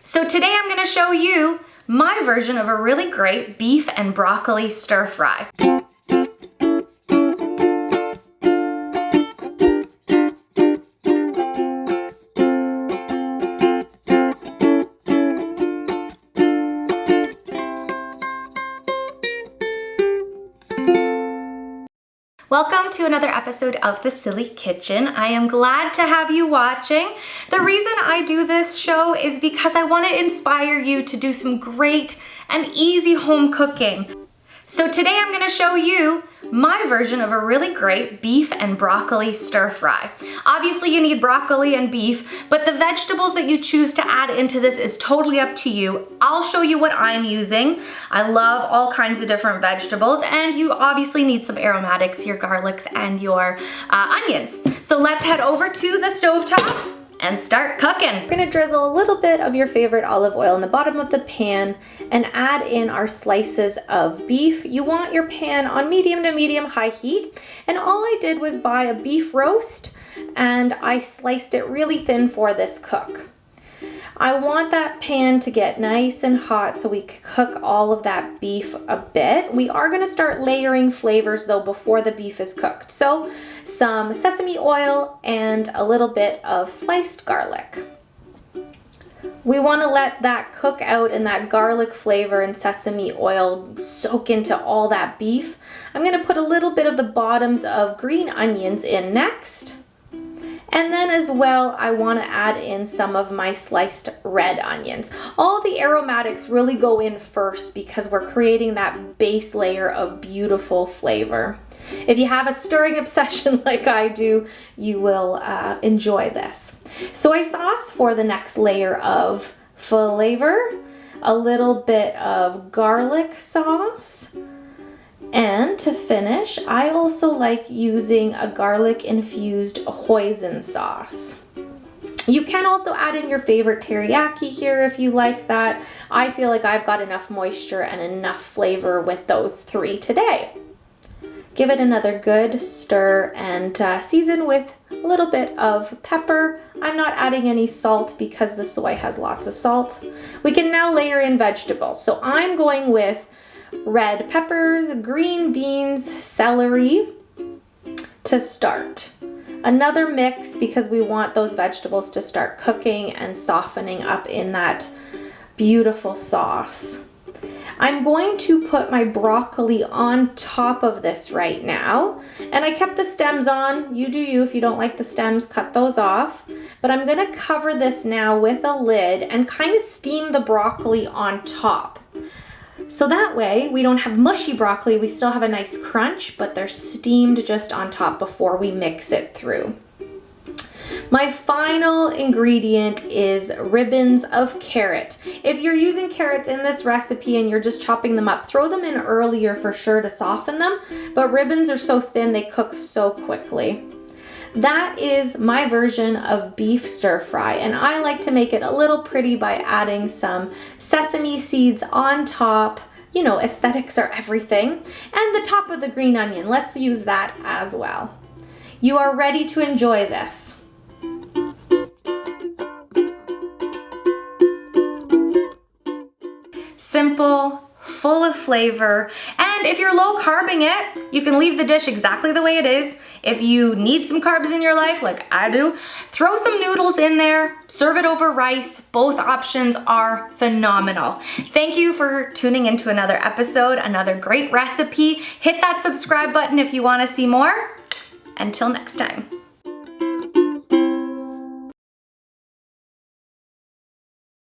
So today I'm gonna show you my version of a really great beef and broccoli stir fry. Welcome to another episode of The Silly Kitchen. I am glad to have you watching. The reason I do this show is because I want to inspire you to do some great and easy home cooking. So today I'm going to show you my version of a really great beef and broccoli stir fry. Obviously you need broccoli and beef, but the vegetables that you choose to add into this is totally up to you. I'll show you what I'm using. I love all kinds of different vegetables, and you obviously need some aromatics, your garlics and your onions. So let's head over to the stovetop and start cooking. We're gonna drizzle a little bit of your favorite olive oil in the bottom of the pan and add in our slices of beef. You want your pan on medium to medium high heat, and all I did was buy a beef roast and I sliced it really thin for this cook. I want that pan to get nice and hot so we can cook all of that beef a bit. We are going to start layering flavors though before the beef is cooked. So some sesame oil and a little bit of sliced garlic. We want to let that cook out and that garlic flavor and sesame oil soak into all that beef. I'm going to put a little bit of the bottoms of green onions in next. And then as well, I want to add in some of my sliced red onions. All the aromatics really go in first because we're creating that base layer of beautiful flavor. If you have a stirring obsession like I do, you will enjoy this. Soy sauce for the next layer of flavor, a little bit of garlic sauce. And to finish, I also like using a garlic infused hoisin sauce. You can also add in your favorite teriyaki here if you like that. I feel like I've got enough moisture and enough flavor with those three today. Give it another good stir and season with a little bit of pepper. I'm not adding any salt because the soy has lots of salt. We can now layer in vegetables. So I'm going with red peppers, green beans, celery to start. Another mix because we want those vegetables to start cooking and softening up in that beautiful sauce. I'm going to put my broccoli on top of this right now, and I kept the stems on. You do you. If you don't like the stems, cut those off. But I'm going to cover this now with a lid and kind of steam the broccoli on top. So that way we don't have mushy broccoli, we still have a nice crunch, but they're steamed just on top before we mix it through. My final ingredient is ribbons of carrot. If you're using carrots in this recipe and you're just chopping them up, throw them in earlier for sure to soften them, but ribbons are so thin they cook so quickly. That is my version of beef stir fry, and I like to make it a little pretty by adding some sesame seeds on top. You know, aesthetics are everything. And the top of the green onion, let's use that as well. You are ready to enjoy this. Simple, full of flavor, and if you're low carbing it, you can leave the dish exactly the way it is. If you need some carbs in your life, like I do, throw some noodles in there, serve it over rice. Both options are phenomenal. Thank you for tuning into another episode, another great recipe. Hit that subscribe button if you want to see more. Until next time.